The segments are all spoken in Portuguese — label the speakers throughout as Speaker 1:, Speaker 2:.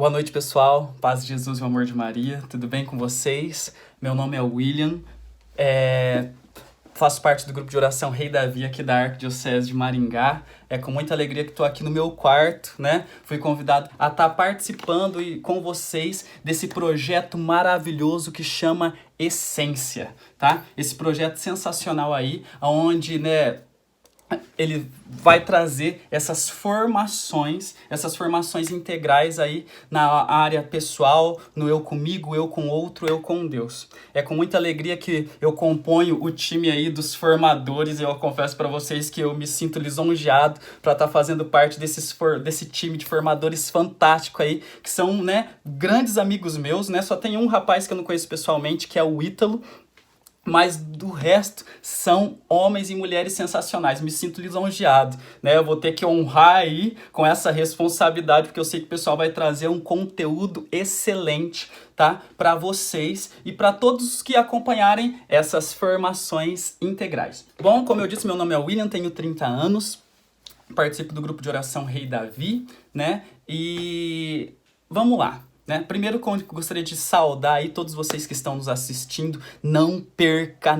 Speaker 1: Boa noite, pessoal. Paz de Jesus e o amor de Maria. Tudo bem com vocês? Meu nome é William. Faço parte do grupo de oração Rei Davi aqui da Arquidiocese de Maringá. É com muita alegria que estou aqui no meu quarto, né? Fui convidado a estar participando com vocês desse projeto maravilhoso que chama Essência, tá? Esse projeto sensacional aí, onde, né, ele vai trazer essas formações integrais aí na área pessoal, no eu comigo, eu com outro, eu com Deus. É com muita alegria que eu componho o time aí dos formadores. Eu confesso para vocês que eu me sinto lisonjeado para estar fazendo parte desse time de formadores fantástico aí, que são, né, grandes amigos meus, né? Só tem um rapaz que eu não conheço pessoalmente, que é o Ítalo. Mas do resto são homens e mulheres sensacionais. Me sinto lisonjeado, né? Eu vou ter que honrar aí com essa responsabilidade, porque eu sei que o pessoal vai trazer um conteúdo excelente, tá? Para vocês e para todos que acompanharem essas formações integrais. Bom, como eu disse, meu nome é William, tenho 30 anos, participo do grupo de oração Rei Davi, né? E vamos lá. Né? Primeiro, gostaria de saudar aí todos vocês que estão nos assistindo. Não perca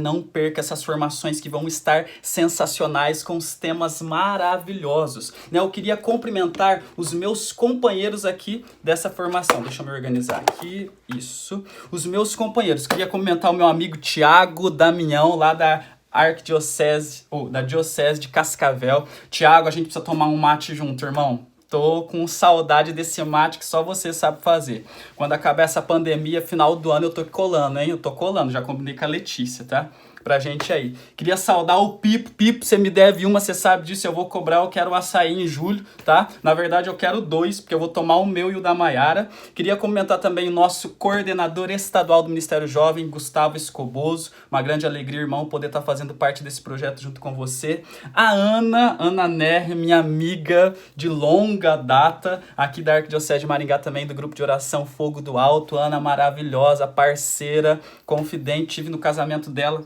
Speaker 1: essas formações que vão estar sensacionais, com os temas maravilhosos. Né? Eu queria cumprimentar os meus companheiros aqui dessa formação. Deixa eu me organizar aqui. Isso. Os meus companheiros. Queria cumprimentar o meu amigo Tiago Damião, lá da Arquidiocese, ou da Diocese de Cascavel. Tiago, a gente precisa tomar um mate junto, irmão. Tô com saudade desse mate que só você sabe fazer. Quando acabar essa pandemia, final do ano, eu tô colando, hein? Eu tô colando, já combinei com a Letícia, tá? Pra gente aí. Queria saudar o Pipo. Pipo, você me deve uma, você sabe disso, eu vou cobrar, eu quero um açaí em julho, tá? Na verdade, eu quero 2, porque eu vou tomar o meu e o da Maiara. Queria comentar também o nosso coordenador estadual do Ministério Jovem, Gustavo Escoboso. Uma grande alegria, irmão, poder estar fazendo parte desse projeto junto com você. A Ana Ner, minha amiga de longa data, aqui da Arquidiocese de Maringá também, do grupo de oração Fogo do Alto. Ana maravilhosa, parceira, confidente, tive no casamento dela.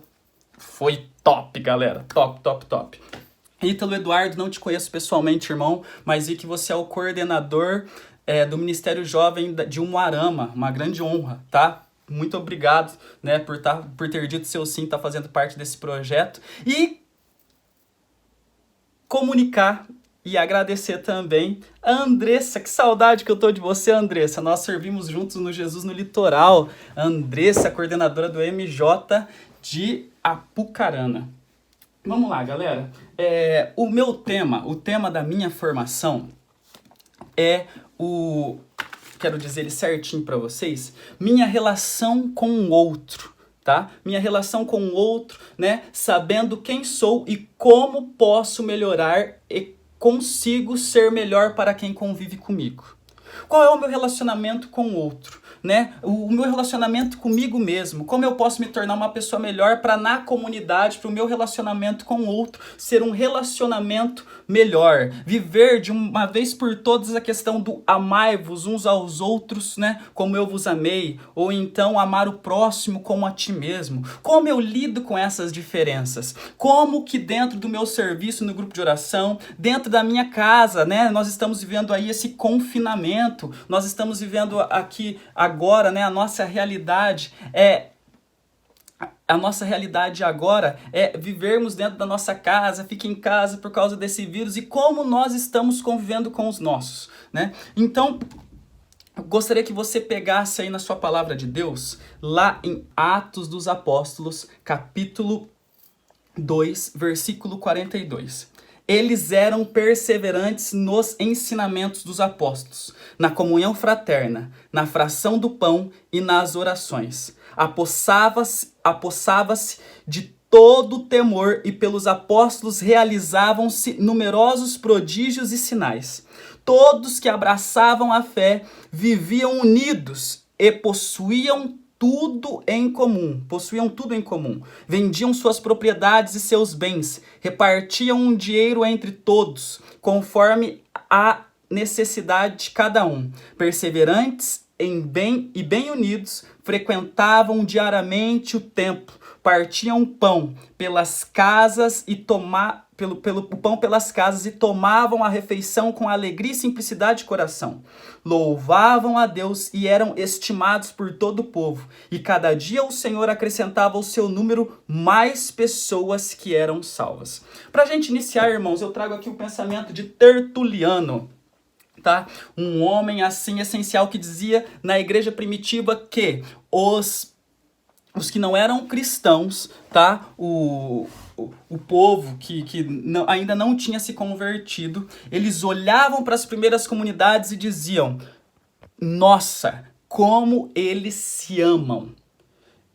Speaker 1: Foi top, galera. Top. Ítalo Eduardo, não te conheço pessoalmente, irmão, mas vi que você é o coordenador do Ministério Jovem de Umuarama. Uma grande honra, tá? Muito obrigado, né, por ter dito seu sim, tá fazendo parte desse projeto. E comunicar e agradecer também a Andressa. Que saudade que eu tô de você, Andressa. Nós servimos juntos no Jesus no Litoral. Andressa, coordenadora do MJ de Apucarana. Vamos lá, galera. O tema da minha formação quero dizer ele certinho para vocês, minha relação com o outro, tá? Minha relação com o outro, né? Sabendo quem sou e como posso melhorar e consigo ser melhor para quem convive comigo. Qual é o meu relacionamento com o outro? Né? O meu relacionamento comigo mesmo, como eu posso me tornar uma pessoa melhor para na comunidade, para o meu relacionamento com o outro ser um relacionamento melhor, viver de uma vez por todas a questão do amai-vos uns aos outros, né? Como eu vos amei, ou então amar o próximo como a ti mesmo. Como eu lido com essas diferenças? Como que dentro do meu serviço no grupo de oração, dentro da minha casa, né? Nós estamos vivendo aí esse confinamento, nós estamos vivendo aqui agora, né, a nossa realidade agora é vivermos dentro da nossa casa, fica em casa por causa desse vírus, e como nós estamos convivendo com os nossos, né? Então, eu gostaria que você pegasse aí na sua palavra de Deus, lá em Atos dos Apóstolos, capítulo 2, versículo 42. Eles eram perseverantes nos ensinamentos dos apóstolos, na comunhão fraterna, na fração do pão e nas orações. Apossava-se de todo temor, e pelos apóstolos realizavam-se numerosos prodígios e sinais. Todos que abraçavam a fé viviam unidos e possuíam tudo em comum. Vendiam suas propriedades e seus bens, repartiam o dinheiro entre todos, conforme a necessidade de cada um. Perseverantes bem unidos, frequentavam diariamente o templo, partiam pão pelas casas e pelo pão pelas casas e tomavam a refeição com alegria e simplicidade de coração. Louvavam a Deus e eram estimados por todo o povo. E cada dia o Senhor acrescentava ao seu número mais pessoas que eram salvas. Para a gente iniciar, irmãos, eu trago aqui o pensamento de Tertuliano. Tá? Um homem assim essencial que dizia na igreja primitiva que os que não eram cristãos, tá? O povo que ainda não tinha se convertido, eles olhavam para as primeiras comunidades e diziam: nossa, como eles se amam.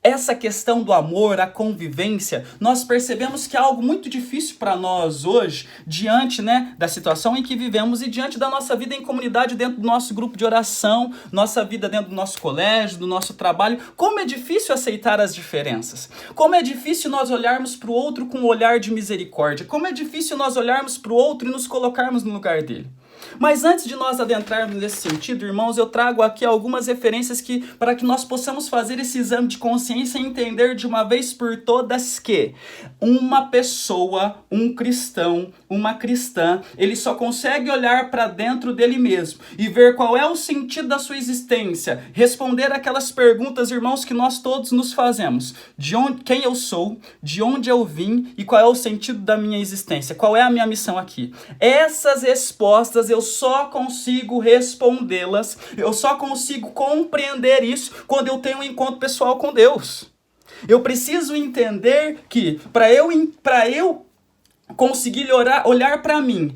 Speaker 1: Essa questão do amor, a convivência, nós percebemos que é algo muito difícil para nós hoje, diante, da situação em que vivemos e diante da nossa vida em comunidade, dentro do nosso grupo de oração, nossa vida dentro do nosso colégio, do nosso trabalho. Como é difícil aceitar as diferenças. Como é difícil nós olharmos para o outro com um olhar de misericórdia. Como é difícil nós olharmos para o outro e nos colocarmos no lugar dele. Mas antes de nós adentrarmos nesse sentido, irmãos, eu trago aqui algumas referências para que nós possamos fazer esse exame de consciência e entender de uma vez por todas que uma pessoa, um cristão, uma cristã, ele só consegue olhar para dentro dele mesmo e ver qual é o sentido da sua existência, responder aquelas perguntas, irmãos, que nós todos nos fazemos. Quem eu sou, de onde eu vim e qual é o sentido da minha existência, qual é a minha missão aqui. Essas respostas eu só consigo respondê-las, eu só consigo compreender isso quando eu tenho um encontro pessoal com Deus. Eu preciso entender que para eu conseguir olhar para mim,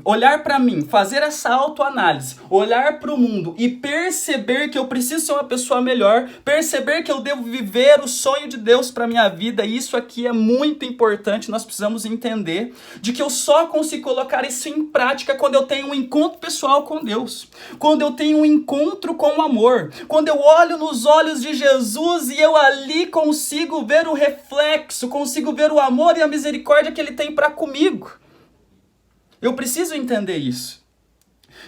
Speaker 1: olhar para mim, fazer essa autoanálise, olhar para o mundo e perceber que eu preciso ser uma pessoa melhor, perceber que eu devo viver o sonho de Deus para minha vida, e isso aqui é muito importante, nós precisamos entender de que eu só consigo colocar isso em prática quando eu tenho um encontro pessoal com Deus, quando eu tenho um encontro com o amor, quando eu olho nos olhos de Jesus e eu ali consigo ver o reflexo, consigo ver o amor e a misericórdia que Ele tem para comigo. Eu preciso entender isso,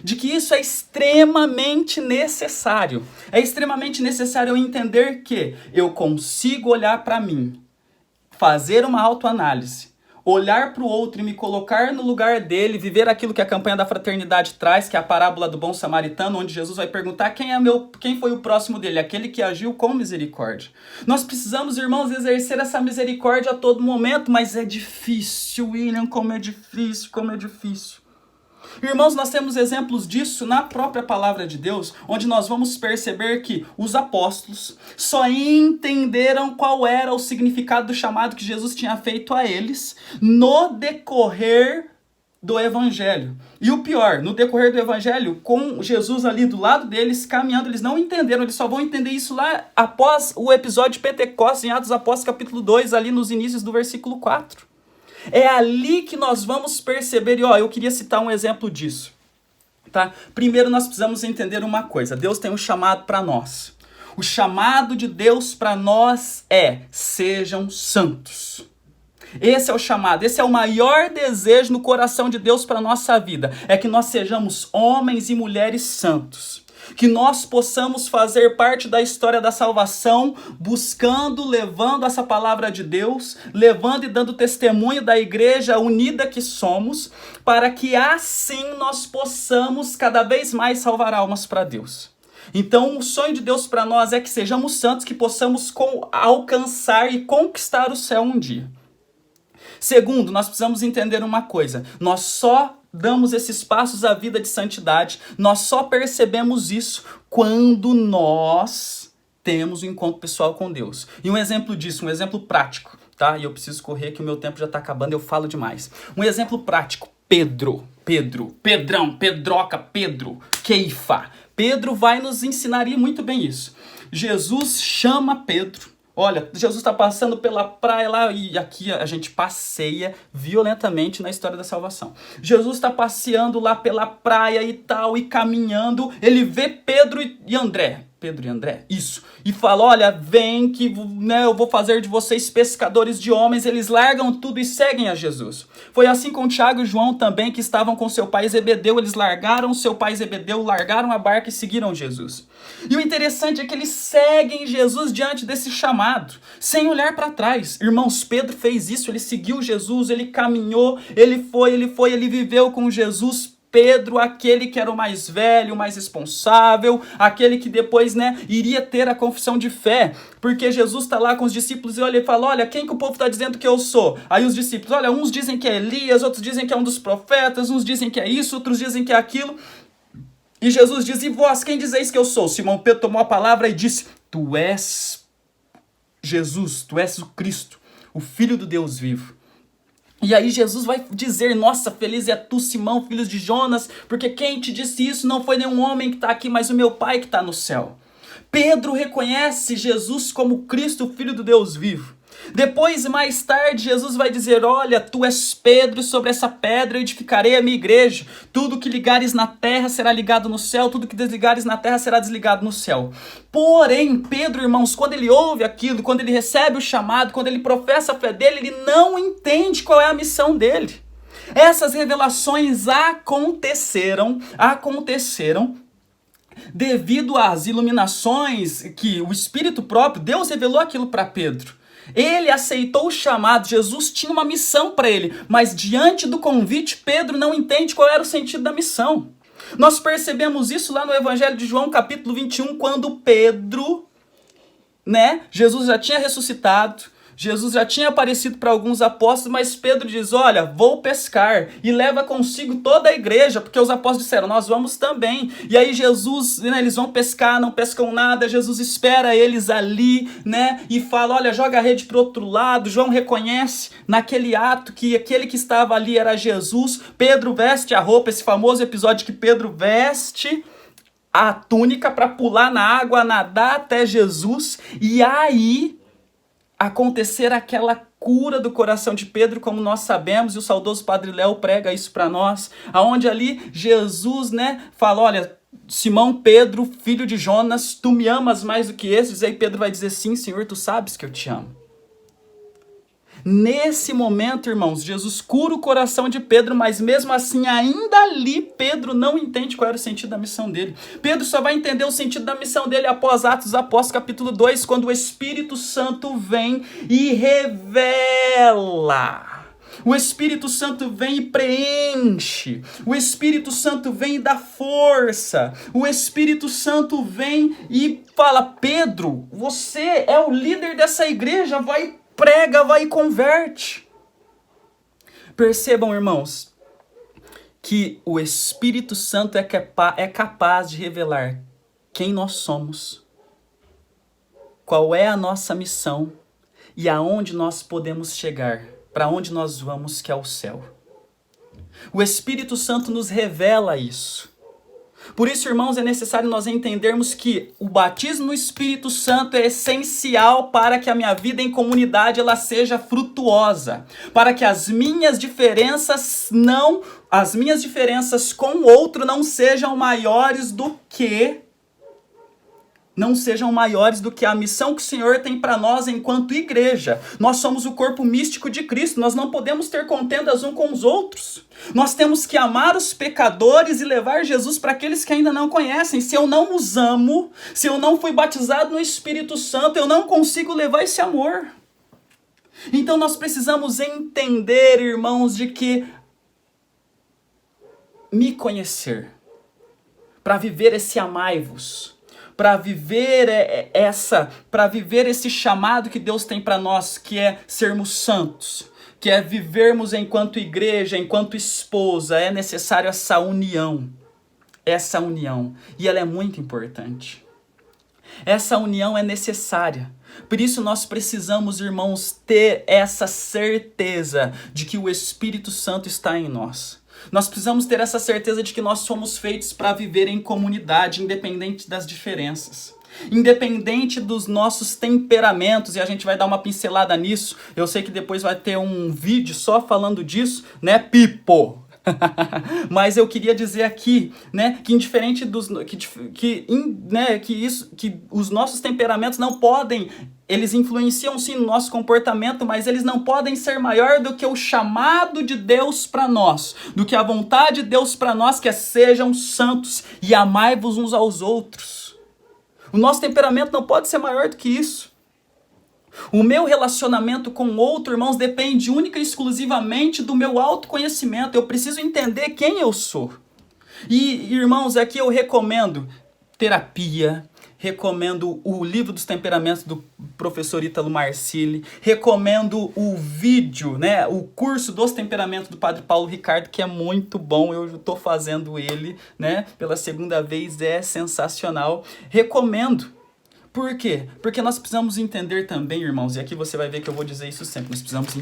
Speaker 1: de que isso é extremamente necessário. É extremamente necessário eu entender que eu consigo olhar para mim, fazer uma autoanálise, olhar para o outro e me colocar no lugar dele, viver aquilo que a campanha da fraternidade traz, que é a parábola do bom samaritano, onde Jesus vai perguntar quem foi o próximo dele, aquele que agiu com misericórdia. Nós precisamos, irmãos, exercer essa misericórdia a todo momento, mas é difícil, William, como é difícil. Irmãos, nós temos exemplos disso na própria palavra de Deus, onde nós vamos perceber que os apóstolos só entenderam qual era o significado do chamado que Jesus tinha feito a eles no decorrer do evangelho. E o pior, no decorrer do evangelho, com Jesus ali do lado deles, caminhando, eles não entenderam, eles só vão entender isso lá após o episódio de Pentecostes, em Atos dos Apóstolos, capítulo 2, ali nos inícios do versículo 4. É ali que nós vamos perceber, e eu queria citar um exemplo disso, tá? Primeiro nós precisamos entender uma coisa, Deus tem um chamado para nós. O chamado de Deus para nós é: sejam santos. Esse é o chamado, esse é o maior desejo no coração de Deus para a nossa vida, é que nós sejamos homens e mulheres santos. Que nós possamos fazer parte da história da salvação, levando essa palavra de Deus, levando e dando testemunho da igreja unida que somos, para que assim nós possamos cada vez mais salvar almas para Deus. Então o sonho de Deus para nós é que sejamos santos, que possamos alcançar e conquistar o céu um dia. Segundo, nós precisamos entender uma coisa, nós só damos esses passos à vida de santidade, nós só percebemos isso quando nós temos um encontro pessoal com Deus. E um exemplo disso, um exemplo prático, tá? E eu preciso correr que o meu tempo já está acabando, eu falo demais. Um exemplo prático, Pedrão, Pedroca, Keifa. Pedro vai nos ensinar muito bem isso. Jesus chama Pedro. Olha, Jesus está passando pela praia lá, e aqui a gente passeia violentamente na história da salvação. Jesus está passeando lá pela praia e tal, e caminhando, ele vê Pedro e André. Pedro e André? Isso. E fala, olha, vem que, né, eu vou fazer de vocês pescadores de homens. Eles largam tudo e seguem a Jesus. Foi assim com Tiago e João também, que estavam com seu pai Zebedeu. Eles largaram seu pai Zebedeu, largaram a barca e seguiram Jesus. E o interessante é que eles seguem Jesus diante desse chamado, sem olhar para trás. Irmãos, Pedro fez isso, ele seguiu Jesus, ele caminhou, ele viveu com Jesus. Pedro, aquele que era o mais velho, o mais responsável, aquele que depois, né, iria ter a confissão de fé, porque Jesus está lá com os discípulos e olha e fala, olha, quem que o povo está dizendo que eu sou? Aí os discípulos, olha, uns dizem que é Elias, outros dizem que é um dos profetas, uns dizem que é isso, outros dizem que é aquilo. E Jesus diz, e vós, quem dizeis que eu sou? Simão Pedro tomou a palavra e disse, tu és Jesus, tu és o Cristo, o Filho do Deus vivo. E aí Jesus vai dizer, nossa, feliz é tu, Simão, filho de Jonas, porque quem te disse isso não foi nenhum homem que está aqui, mas o meu Pai que está no céu. Pedro reconhece Jesus como Cristo, o Filho do Deus vivo. Depois, mais tarde, Jesus vai dizer, olha, tu és Pedro, e sobre essa pedra eu edificarei a minha igreja. Tudo que ligares na terra será ligado no céu, tudo que desligares na terra será desligado no céu. Porém, Pedro, irmãos, quando ele ouve aquilo, quando ele recebe o chamado, quando ele professa a fé dele, ele não entende qual é a missão dele. Essas revelações aconteceram devido às iluminações que o Espírito próprio, Deus revelou aquilo para Pedro. Ele aceitou o chamado, Jesus tinha uma missão para ele, mas diante do convite, Pedro não entende qual era o sentido da missão. Nós percebemos isso lá no Evangelho de João, capítulo 21, quando Pedro, né, Jesus já tinha ressuscitado, Jesus já tinha aparecido para alguns apóstolos, mas Pedro diz, olha, vou pescar, e leva consigo toda a igreja, porque os apóstolos disseram, nós vamos também. E aí Jesus, né, eles vão pescar, não pescam nada, Jesus espera eles ali, né, e fala, olha, joga a rede para o outro lado. João reconhece naquele ato que aquele que estava ali era Jesus. Pedro veste a roupa, esse famoso episódio que Pedro veste a túnica para pular na água, nadar até Jesus, e aí acontecer aquela cura do coração de Pedro, como nós sabemos, e o saudoso Padre Léo prega isso para nós, aonde ali Jesus, né, fala, olha, Simão Pedro, filho de Jonas, tu me amas mais do que esses? E aí Pedro vai dizer, sim, Senhor, tu sabes que eu te amo. Nesse momento, irmãos, Jesus cura o coração de Pedro, mas mesmo assim, ainda ali, Pedro não entende qual era o sentido da missão dele. Pedro só vai entender o sentido da missão dele após Atos dos Apóstolos, capítulo 2, quando o Espírito Santo vem e revela. O Espírito Santo vem e preenche. O Espírito Santo vem e dá força. O Espírito Santo vem e fala, Pedro, você é o líder dessa igreja, prega, vai e converte. Percebam, irmãos, que o Espírito Santo é capaz de revelar quem nós somos, qual é a nossa missão e aonde nós podemos chegar, para onde nós vamos, que é o céu. O Espírito Santo nos revela isso. Por isso, irmãos, é necessário nós entendermos que o batismo no Espírito Santo é essencial para que a minha vida em comunidade ela seja frutuosa, para que as minhas diferenças com o outro não sejam maiores do que a missão que o Senhor tem para nós enquanto igreja. Nós somos o corpo místico de Cristo, nós não podemos ter contendas uns com os outros. Nós temos que amar os pecadores e levar Jesus para aqueles que ainda não conhecem. Se eu não os amo, se eu não fui batizado no Espírito Santo, eu não consigo levar esse amor. Então nós precisamos entender, irmãos, de que me conhecer, para viver esse amai-vos, para viver esse chamado que Deus tem para nós, que é sermos santos, que é vivermos enquanto igreja, enquanto esposa, é necessário essa união, e ela é muito importante. Essa união é necessária. Por isso nós precisamos, irmãos, ter essa certeza de que o Espírito Santo está em nós. Nós precisamos ter essa certeza de que nós somos feitos para viver em comunidade, independente das diferenças. Independente dos nossos temperamentos, e a gente vai dar uma pincelada nisso. Eu sei que depois vai ter um vídeo só falando disso, né, Pipo? Mas eu queria dizer aqui, né, que indiferente dos que os nossos temperamentos não podem, eles influenciam sim no nosso comportamento, mas eles não podem ser maior do que o chamado de Deus para nós, do que a vontade de Deus para nós, que é sejam santos e amai-vos uns aos outros. O nosso temperamento não pode ser maior do que isso. O meu relacionamento com outro, irmãos, depende única e exclusivamente do meu autoconhecimento. Eu preciso entender quem eu sou. E, irmãos, aqui eu recomendo terapia, recomendo o livro dos temperamentos do professor Ítalo Marcilli, recomendo o vídeo, né, o curso dos temperamentos do Padre Paulo Ricardo, que é muito bom, eu estou fazendo ele, né, pela segunda vez, é sensacional. Recomendo. Por quê? Porque nós precisamos entender também, irmãos, e aqui você vai ver que eu vou dizer isso sempre, nós precisamos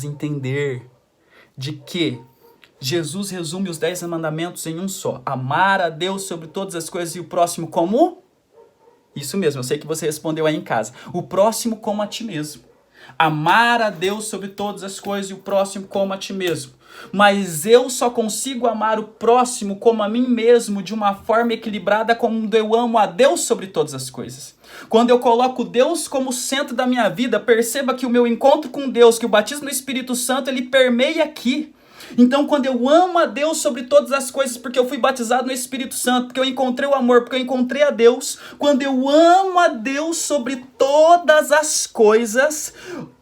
Speaker 1: entender de que Jesus resume os 10 mandamentos em um só. Amar a Deus sobre todas as coisas e o próximo como? Isso mesmo, eu sei que você respondeu aí em casa. O próximo como a ti mesmo. Amar a Deus sobre todas as coisas e o próximo como a ti mesmo. Mas eu só consigo amar o próximo como a mim mesmo de uma forma equilibrada quando eu amo a Deus sobre todas as coisas. Quando eu coloco Deus como centro da minha vida, perceba que o meu encontro com Deus, que o batismo no Espírito Santo, ele permeia aqui. Então, quando eu amo a Deus sobre todas as coisas, porque eu fui batizado no Espírito Santo, porque eu encontrei o amor, porque eu encontrei a Deus, quando eu amo a Deus sobre todas as coisas,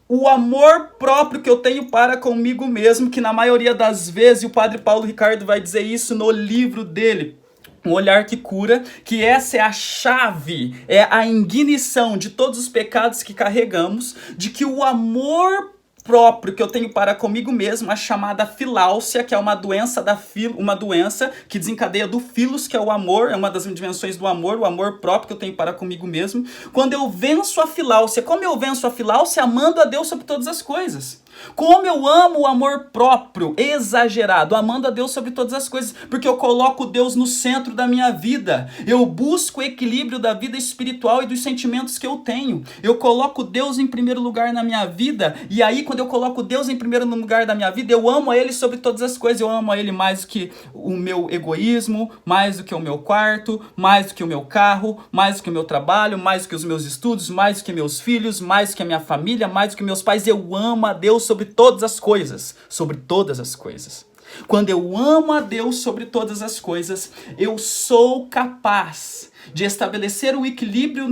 Speaker 1: o amor próprio que eu tenho para comigo mesmo, que na maioria das vezes, e o Padre Paulo Ricardo vai dizer isso no livro dele, Um Olhar que Cura, que essa é a chave, é a ignição de todos os pecados que carregamos, de que o amor próprio que eu tenho para comigo mesmo, a chamada filáusia, que é uma doença uma doença que desencadeia do filos, que é o amor, é uma das dimensões do amor, o amor próprio que eu tenho para comigo mesmo. Quando eu venço a filáusia, como eu venço a filáusia? Amando a Deus sobre todas as coisas. Como eu amo o amor próprio, exagerado, amando a Deus sobre todas as coisas, porque eu coloco Deus no centro da minha vida, eu busco o equilíbrio da vida espiritual e dos sentimentos que eu tenho, eu coloco Deus em primeiro lugar na minha vida, e aí quando eu coloco Deus em primeiro lugar da minha vida, eu amo a Ele sobre todas as coisas, eu amo a Ele mais do que o meu egoísmo, mais do que o meu quarto, mais do que o meu carro, mais do que o meu trabalho, mais do que os meus estudos, mais do que meus filhos, mais do que a minha família, mais do que meus pais, eu amo a Deus sobre todas as coisas, sobre todas as coisas. Quando eu amo a Deus sobre todas as coisas, eu sou capaz de estabelecer o equilíbrio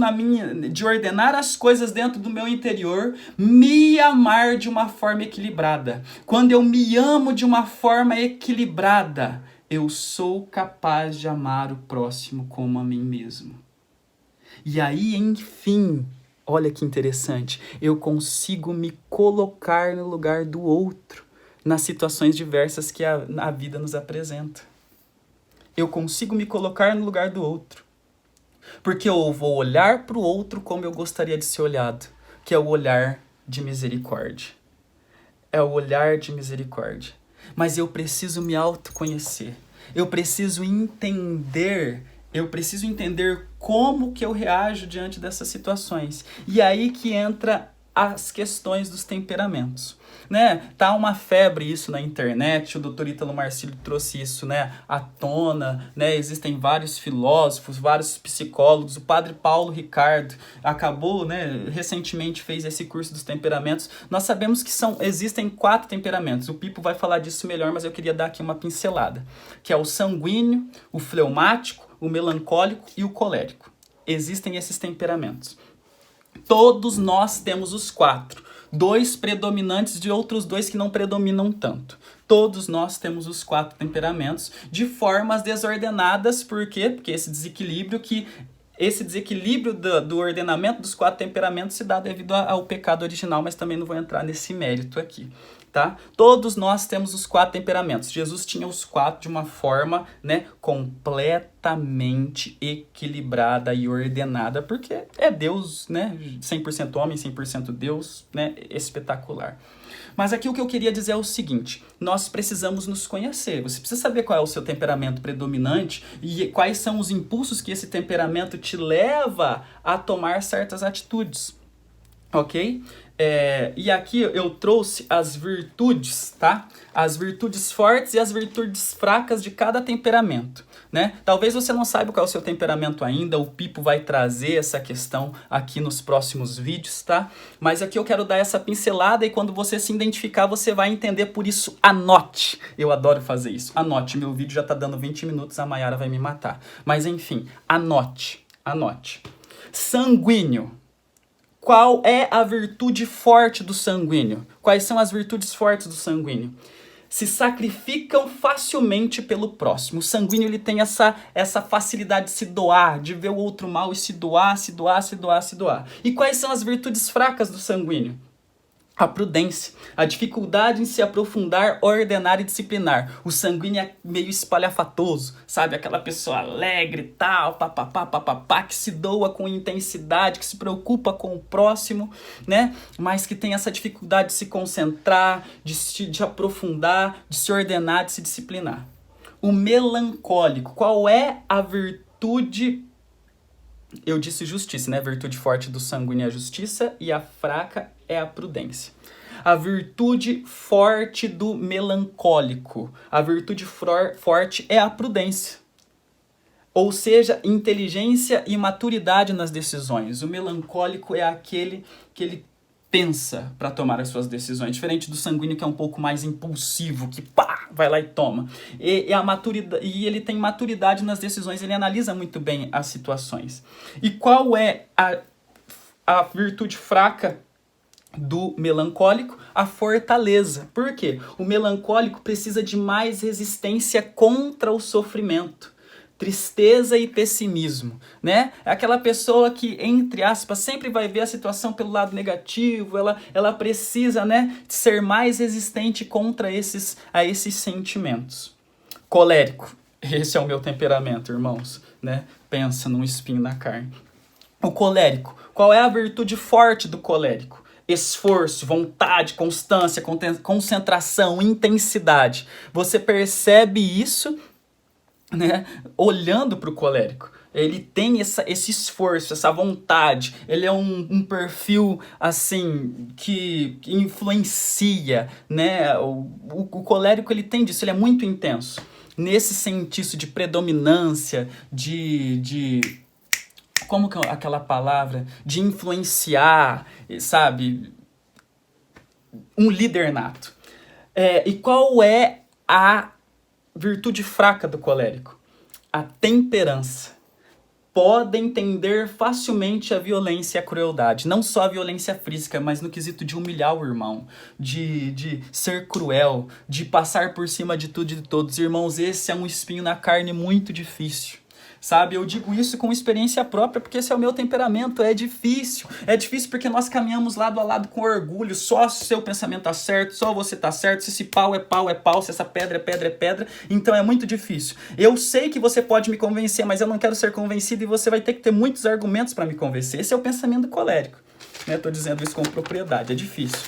Speaker 1: de ordenar as coisas dentro do meu interior, me amar de uma forma equilibrada. Quando eu me amo de uma forma equilibrada, eu sou capaz de amar o próximo como a mim mesmo. E aí, enfim, olha que interessante, eu consigo me colocar no lugar do outro, nas situações diversas que a vida nos apresenta. Eu consigo me colocar no lugar do outro, porque eu vou olhar para o outro como eu gostaria de ser olhado, que é o olhar de misericórdia. É o olhar de misericórdia. Mas eu preciso me autoconhecer, eu preciso entender como que eu reajo diante dessas situações. E aí que entra as questões dos temperamentos, né? Tá uma febre isso na internet, o Dr. Ítalo Marcilli trouxe isso, né, à tona, né? Existem vários filósofos, vários psicólogos, o Padre Paulo Ricardo acabou, né, recentemente fez esse curso dos temperamentos. Nós sabemos que existem 4 temperamentos, o Pipo vai falar disso melhor, mas eu queria dar aqui uma pincelada, que é o sanguíneo, o fleumático, o melancólico e o colérico. Existem esses temperamentos. Todos nós temos os 4. 2 predominantes de outros 2 que não predominam tanto. Todos nós temos os 4 temperamentos de formas desordenadas. Por quê? Porque esse desequilíbrio do ordenamento dos 4 temperamentos se dá devido ao pecado original, mas também não vou entrar nesse mérito aqui. Tá? Todos nós temos os 4 temperamentos. Jesus tinha os 4 de uma forma, né, completamente equilibrada e ordenada, porque é Deus, né, 100% homem, 100% Deus, né, espetacular. Mas aqui o que eu queria dizer é o seguinte, nós precisamos nos conhecer, você precisa saber qual é o seu temperamento predominante e quais são os impulsos que esse temperamento te leva a tomar certas atitudes, ok? E aqui eu trouxe as virtudes, tá? As virtudes fortes e as virtudes fracas de cada temperamento, né? Talvez você não saiba qual é o seu temperamento ainda, o Pipo vai trazer essa questão aqui nos próximos vídeos, tá? Mas aqui eu quero dar essa pincelada e quando você se identificar, você vai entender, por isso anote. Eu adoro fazer isso. Anote, meu vídeo já tá dando 20 minutos, a Mayara vai me matar. Mas enfim, anote, anote. Sanguíneo. Qual é a virtude forte do sanguíneo? Quais são as virtudes fortes do sanguíneo? Se sacrificam facilmente pelo próximo. O sanguíneo ele tem essa facilidade de se doar, de ver o outro mal e se doar, se doar, se doar, se doar. E quais são as virtudes fracas do sanguíneo? A prudência, a dificuldade em se aprofundar, ordenar e disciplinar. O sanguíneo é meio espalhafatoso, sabe? Aquela pessoa alegre, tal, papapá, papapá, que se doa com intensidade, que se preocupa com o próximo, né? Mas que tem essa dificuldade de se concentrar, de aprofundar, de se ordenar, de se disciplinar. O melancólico, qual é a virtude? Eu disse justiça, né? A virtude forte do sanguíneo é a justiça e a fraca é a prudência. A virtude forte do melancólico. A virtude forte é a prudência. Ou seja, inteligência e maturidade nas decisões. O melancólico é aquele que ele pensa para tomar as suas decisões, diferente do sanguíneo que é um pouco mais impulsivo, que pá, vai lá e toma. E ele tem maturidade nas decisões, ele analisa muito bem as situações. E qual é a virtude fraca do melancólico? A fortaleza. Por quê? O melancólico precisa de mais resistência contra o sofrimento. Tristeza e pessimismo, né? É aquela pessoa que, entre aspas, sempre vai ver a situação pelo lado negativo, ela precisa, né, ser mais resistente contra esses sentimentos. Colérico, esse é o meu temperamento, irmãos, né? Pensa num espinho na carne. O colérico, qual é a virtude forte do colérico? Esforço, vontade, constância, concentração, intensidade. Você percebe isso, né, olhando para o colérico. Ele tem esse esforço, essa vontade. Ele é um perfil assim que influencia, né? O colérico ele tem disso, ele é muito intenso. Nesse sentido de predominância, como que é aquela palavra? De influenciar, sabe? Um líder nato. E qual é a virtude fraca do colérico? A temperança. Pode entender facilmente a violência e a crueldade. Não só a violência física, mas no quesito de humilhar o irmão, de ser cruel, de passar por cima de tudo e de todos. Irmãos, esse é um espinho na carne muito difícil. Sabe, eu digo isso com experiência própria, porque esse é o meu temperamento, é difícil. É difícil porque nós caminhamos lado a lado com orgulho, só o seu pensamento tá certo, só você tá certo, se esse pau é pau, é pau, se essa pedra é pedra, é pedra, então é muito difícil. Eu sei que você pode me convencer, mas eu não quero ser convencido e você vai ter que ter muitos argumentos para me convencer. Esse é o pensamento colérico, né? Tô dizendo isso com propriedade, é difícil,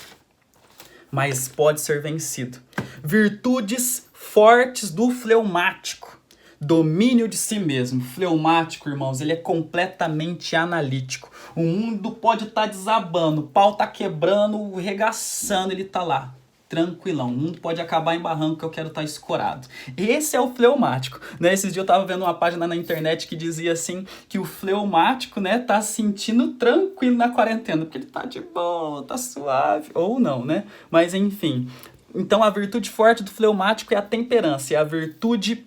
Speaker 1: mas pode ser vencido. Virtudes fortes do fleumático. Domínio de si mesmo. Fleumático, irmãos, ele é completamente analítico. O mundo pode estar desabando, o pau tá quebrando, regaçando, ele tá lá, tranquilão. O mundo pode acabar em barranco que eu quero estar escorado. Esse é o fleumático, né? Esses dias eu tava vendo uma página na internet que dizia assim, que o fleumático, né, tá se sentindo tranquilo na quarentena, porque ele tá de boa, tá suave, ou não, né? Mas enfim. Então a virtude forte do fleumático é a temperança, é a virtude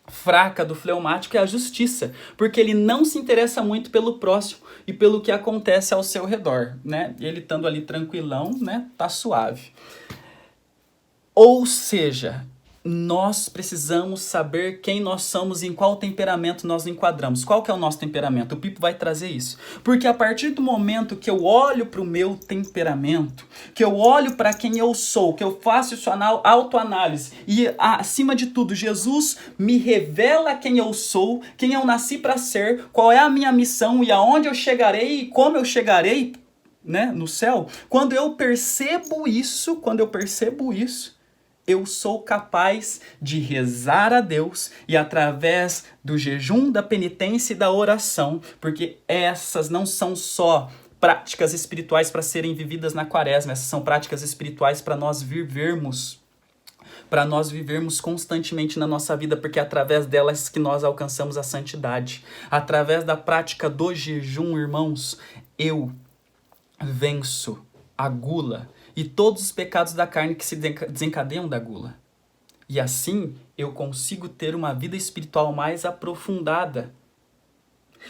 Speaker 1: fraca do fleumático é a justiça, porque ele não se interessa muito pelo próximo e pelo que acontece ao seu redor, né? Ele estando ali tranquilão, né? Tá suave. Ou seja, nós precisamos saber quem nós somos e em qual temperamento nós enquadramos. Qual que é o nosso temperamento? O Pipo vai trazer isso. Porque a partir do momento que eu olho para o meu temperamento, que eu olho para quem eu sou, que eu faço isso autoanálise e, acima de tudo, Jesus me revela quem eu sou, quem eu nasci para ser, qual é a minha missão e aonde eu chegarei e como eu chegarei, né, no céu. Quando eu percebo isso, eu sou capaz de rezar a Deus e através do jejum, da penitência e da oração, porque essas não são só práticas espirituais para serem vividas na quaresma. Essas são práticas espirituais para nós vivermos constantemente na nossa vida, porque é através delas que nós alcançamos a santidade. Através da prática do jejum, irmãos, eu venço a gula e todos os pecados da carne que se desencadeiam da gula. E assim eu consigo ter uma vida espiritual mais aprofundada.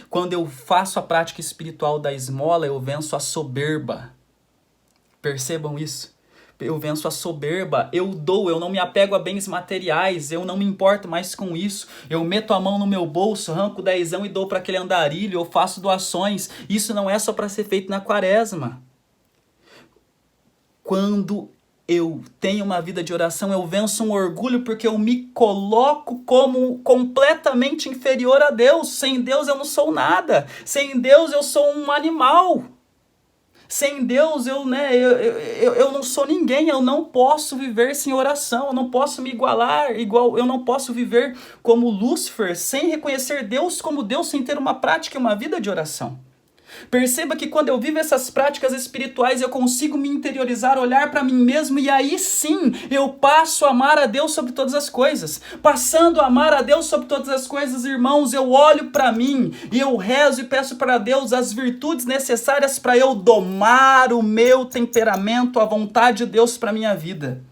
Speaker 1: Quando eu faço a prática espiritual da esmola, eu venço a soberba. Percebam isso? Eu venço a soberba, eu dou, eu não me apego a bens materiais, eu não me importo mais com isso. Eu meto a mão no meu bolso, arranco 10 e dou para aquele andarilho, eu faço doações. Isso não é só para ser feito na quaresma. Quando eu tenho uma vida de oração, eu venço um orgulho porque eu me coloco como completamente inferior a Deus. Sem Deus eu não sou nada. Sem Deus eu sou um animal. Sem Deus eu não sou ninguém. Eu não posso viver sem oração. Eu não posso me igualar. Eu não posso viver como Lúcifer sem reconhecer Deus como Deus, sem ter uma prática e uma vida de oração. Perceba que quando eu vivo essas práticas espirituais, eu consigo me interiorizar, olhar para mim mesmo, e aí sim eu passo a amar a Deus sobre todas as coisas. Passando a amar a Deus sobre todas as coisas, irmãos, eu olho para mim e eu rezo e peço para Deus as virtudes necessárias para eu domar o meu temperamento, a vontade de Deus para minha vida.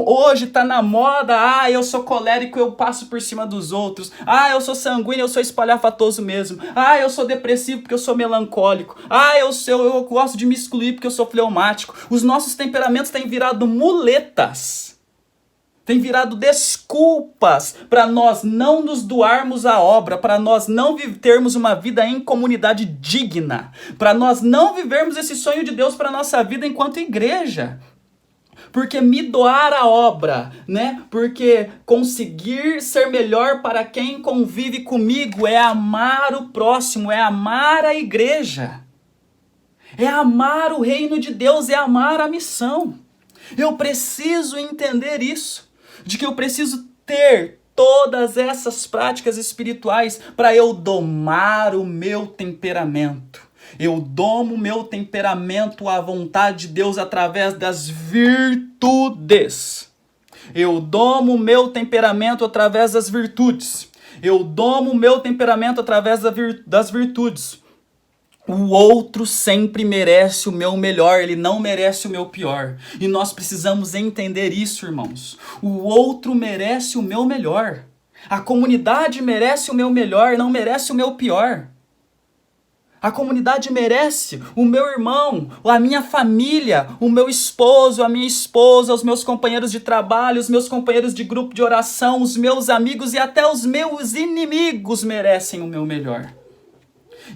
Speaker 1: Hoje tá na moda, eu sou colérico, eu passo por cima dos outros. Eu sou sanguíneo, eu sou espalhafatoso mesmo. Eu sou depressivo porque eu sou melancólico. Eu gosto de me excluir porque eu sou fleumático. Os nossos temperamentos têm virado muletas. Têm virado desculpas para nós não nos doarmos à obra, para nós não termos uma vida em comunidade digna, para nós não vivermos esse sonho de Deus para nossa vida enquanto igreja. Porque me doar a obra, né? Porque conseguir ser melhor para quem convive comigo é amar o próximo, é amar a igreja. É amar o reino de Deus, é amar a missão. Eu preciso entender isso, de que eu preciso ter todas essas práticas espirituais para eu domar o meu temperamento. Eu domo o meu temperamento à vontade de Deus através das virtudes. Eu domo o meu temperamento através das virtudes. Eu domo o meu temperamento através das virtudes. O outro sempre merece o meu melhor, ele não merece o meu pior. E nós precisamos entender isso, irmãos. O outro merece o meu melhor. A comunidade merece o meu melhor, não merece o meu pior. A comunidade merece o meu irmão, a minha família, o meu esposo, a minha esposa, os meus companheiros de trabalho, os meus companheiros de grupo de oração, os meus amigos e até os meus inimigos merecem o meu melhor.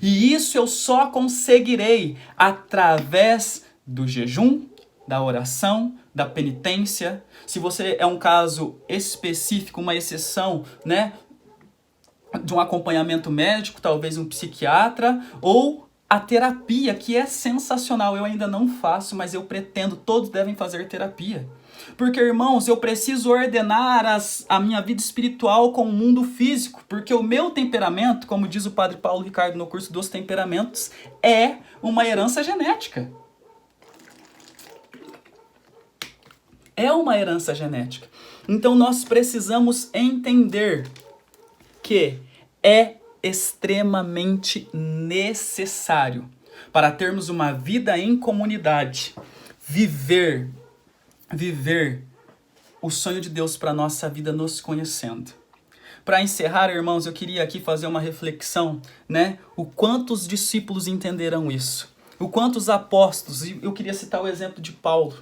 Speaker 1: E isso eu só conseguirei através do jejum, da oração, da penitência. Se você é um caso específico, uma exceção, né? De um acompanhamento médico, talvez um psiquiatra, ou a terapia, que é sensacional. Eu ainda não faço, mas eu pretendo, todos devem fazer terapia. Porque, irmãos, eu preciso ordenar a minha vida espiritual com o mundo físico, porque o meu temperamento, como diz o padre Paulo Ricardo no curso dos temperamentos, é uma herança genética. É uma herança genética. Então nós precisamos entender que é extremamente necessário para termos uma vida em comunidade, viver o sonho de Deus para a nossa vida nos conhecendo. Para encerrar, irmãos, eu queria aqui fazer uma reflexão, né? O quanto os discípulos entenderam isso, o quanto os apóstolos, e eu queria citar o exemplo de Paulo,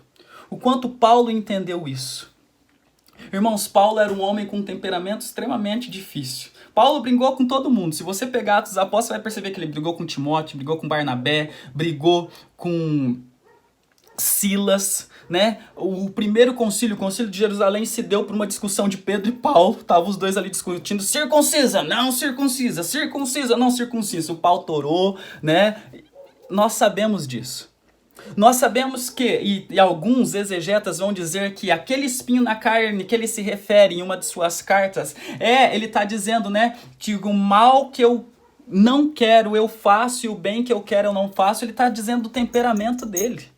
Speaker 1: o quanto Paulo entendeu isso. Irmãos, Paulo era um homem com um temperamento extremamente difícil. Paulo brigou com todo mundo. Se você pegar Atos dos Apóstolos, você vai perceber que ele brigou com Timóteo, brigou com Barnabé, brigou com Silas, né? O primeiro concílio, o concílio de Jerusalém, se deu por uma discussão de Pedro e Paulo. Estavam os dois ali discutindo, circuncisa, não circuncisa, circuncisa, não circuncisa. O pau torou, né? Nós sabemos disso. Nós sabemos que, e alguns exegetas vão dizer que aquele espinho na carne que ele se refere em uma de suas cartas, ele está dizendo, né, que o mal que eu não quero, eu faço, e o bem que eu quero eu não faço, ele está dizendo do temperamento dele.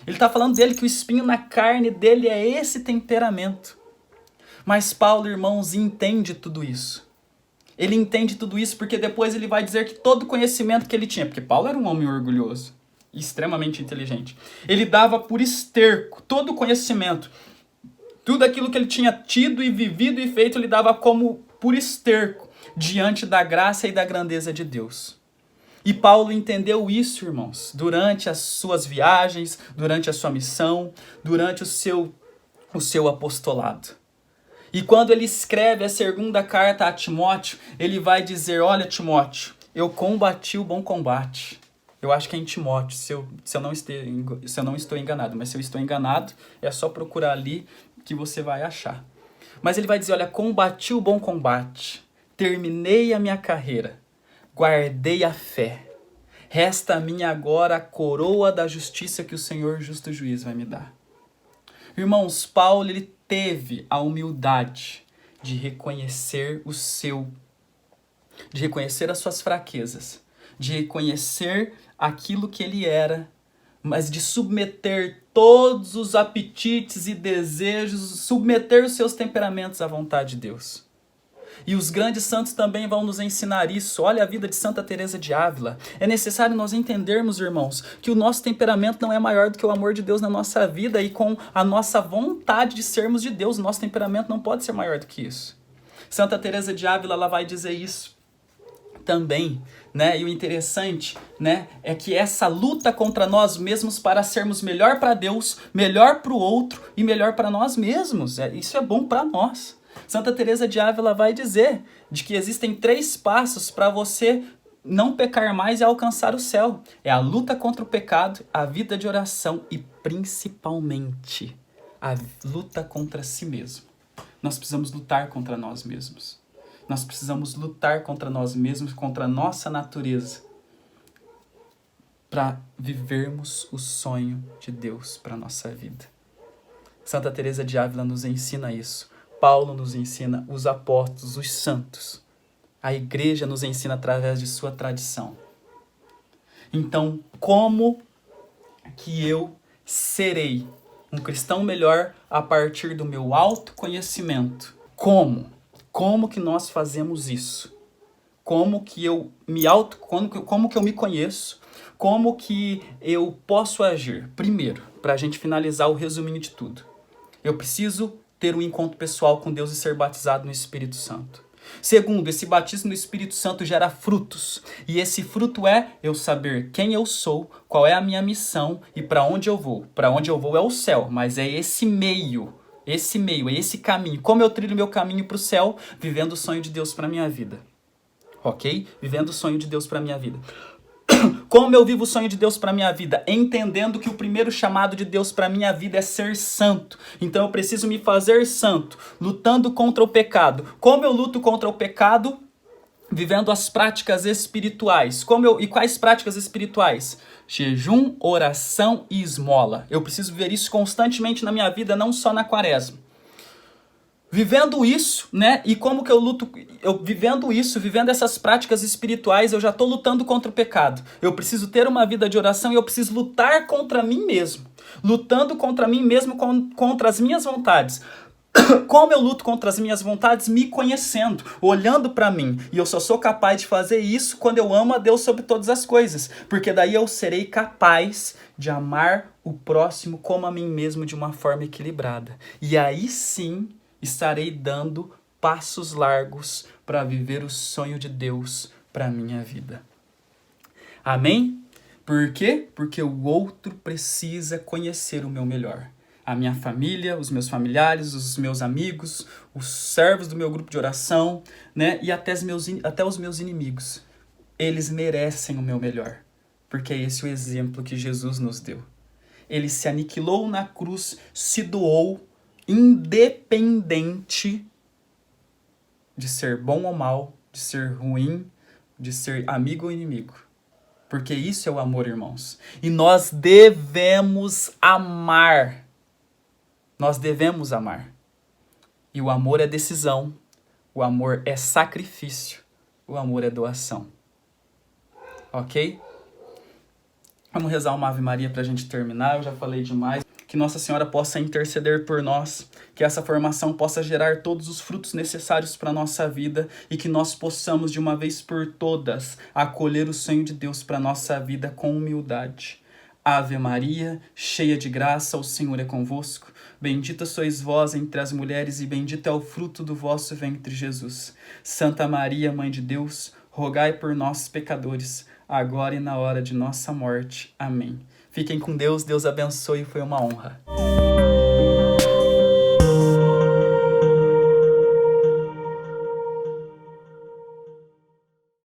Speaker 1: Ele está falando dele que o espinho na carne dele é esse temperamento. Mas Paulo, irmãos, entende tudo isso. Ele entende tudo isso porque depois ele vai dizer que todo o conhecimento que ele tinha, porque Paulo era um homem orgulhoso, extremamente inteligente, ele dava por esterco todo o conhecimento. Tudo aquilo que ele tinha tido e vivido e feito, ele dava como por esterco diante da graça e da grandeza de Deus. E Paulo entendeu isso, irmãos, durante as suas viagens, durante a sua missão, durante o seu apostolado. E quando ele escreve a segunda carta a Timóteo, ele vai dizer, olha Timóteo, eu combati o bom combate. Eu acho que é em Timóteo, se eu não estou enganado, mas se eu estou enganado, é só procurar ali que você vai achar. Mas ele vai dizer, olha, combati o bom combate, terminei a minha carreira, guardei a fé. Resta a mim agora a coroa da justiça que o Senhor justo juiz vai me dar. Irmãos, Paulo, ele teve a humildade de reconhecer de reconhecer as suas fraquezas, de reconhecer aquilo que ele era, mas de submeter todos os apetites e desejos, submeter os seus temperamentos à vontade de Deus. E os grandes santos também vão nos ensinar isso. Olha a vida de Santa Teresa de Ávila. É necessário nós entendermos, irmãos, que o nosso temperamento não é maior do que o amor de Deus na nossa vida e com a nossa vontade de sermos de Deus, o nosso temperamento não pode ser maior do que isso. Santa Teresa de Ávila, ela vai dizer isso também, né? E o interessante, né, é que essa luta contra nós mesmos para sermos melhor para Deus, melhor para o outro e melhor para nós mesmos, isso é bom para nós. Santa Teresa de Ávila vai dizer de que existem 3 passos para você não pecar mais e alcançar o céu. É a luta contra o pecado, a vida de oração e principalmente a luta contra si mesmo. Nós precisamos lutar contra nós mesmos. Nós precisamos lutar contra nós mesmos, contra a nossa natureza, para vivermos o sonho de Deus para a nossa vida. Santa Teresa de Ávila nos ensina isso. Paulo nos ensina, os apóstolos, os santos. A igreja nos ensina através de sua tradição. Então, como que eu serei um cristão melhor a partir do meu autoconhecimento? Como? Como que nós fazemos isso? Como que eu como que eu me conheço? Como que eu posso agir? Primeiro, para a gente finalizar o resuminho de tudo, eu preciso ter um encontro pessoal com Deus e ser batizado no Espírito Santo. Segundo, esse batismo no Espírito Santo gera frutos. E esse fruto é eu saber quem eu sou, qual é a minha missão e para onde eu vou. Para onde eu vou é o céu, mas é esse meio, é esse caminho. Como eu trilho meu caminho para o céu, vivendo o sonho de Deus para minha vida. Ok? Vivendo o sonho de Deus para minha vida. Como eu vivo o sonho de Deus para minha vida? Entendendo que o primeiro chamado de Deus para minha vida é ser santo. Então eu preciso me fazer santo, lutando contra o pecado. Como eu luto contra o pecado? Vivendo as práticas espirituais. E quais práticas espirituais? Jejum, oração e esmola. Eu preciso viver isso constantemente na minha vida, não só na quaresma. Vivendo isso, né? E como que eu luto? Vivendo essas práticas espirituais, eu já estou lutando contra o pecado. Eu preciso ter uma vida de oração e eu preciso lutar contra mim mesmo. Lutando contra mim mesmo, contra as minhas vontades. Como eu luto contra as minhas vontades? Me conhecendo, olhando para mim. E eu só sou capaz de fazer isso quando eu amo a Deus sobre todas as coisas. Porque daí eu serei capaz de amar o próximo como a mim mesmo de uma forma equilibrada. E aí sim estarei dando passos largos para viver o sonho de Deus para a minha vida. Amém? Por quê? Porque o outro precisa conhecer o meu melhor. A minha família, os meus familiares, os meus amigos, os servos do meu grupo de oração, né? E até os meus inimigos. Eles merecem o meu melhor. Porque é esse o exemplo que Jesus nos deu. Ele se aniquilou na cruz, se doou, independente de ser bom ou mal, de ser ruim, de ser amigo ou inimigo. Porque isso é o amor, irmãos. E nós devemos amar. Nós devemos amar. E o amor é decisão. O amor é sacrifício. O amor é doação. ok? Vamos rezar uma Ave Maria para a gente terminar, eu já falei demais. Que Nossa Senhora possa interceder por nós, que essa formação possa gerar todos os frutos necessários para a nossa vida e que nós possamos, de uma vez por todas, acolher o sonho de Deus para a nossa vida com humildade. Ave Maria, cheia de graça, o Senhor é convosco. Bendita sois vós entre as mulheres e bendito é o fruto do vosso ventre, Jesus. Santa Maria, Mãe de Deus, rogai por nós, pecadores, agora e na hora de nossa morte. Amém. Fiquem com Deus, Deus abençoe, foi uma honra.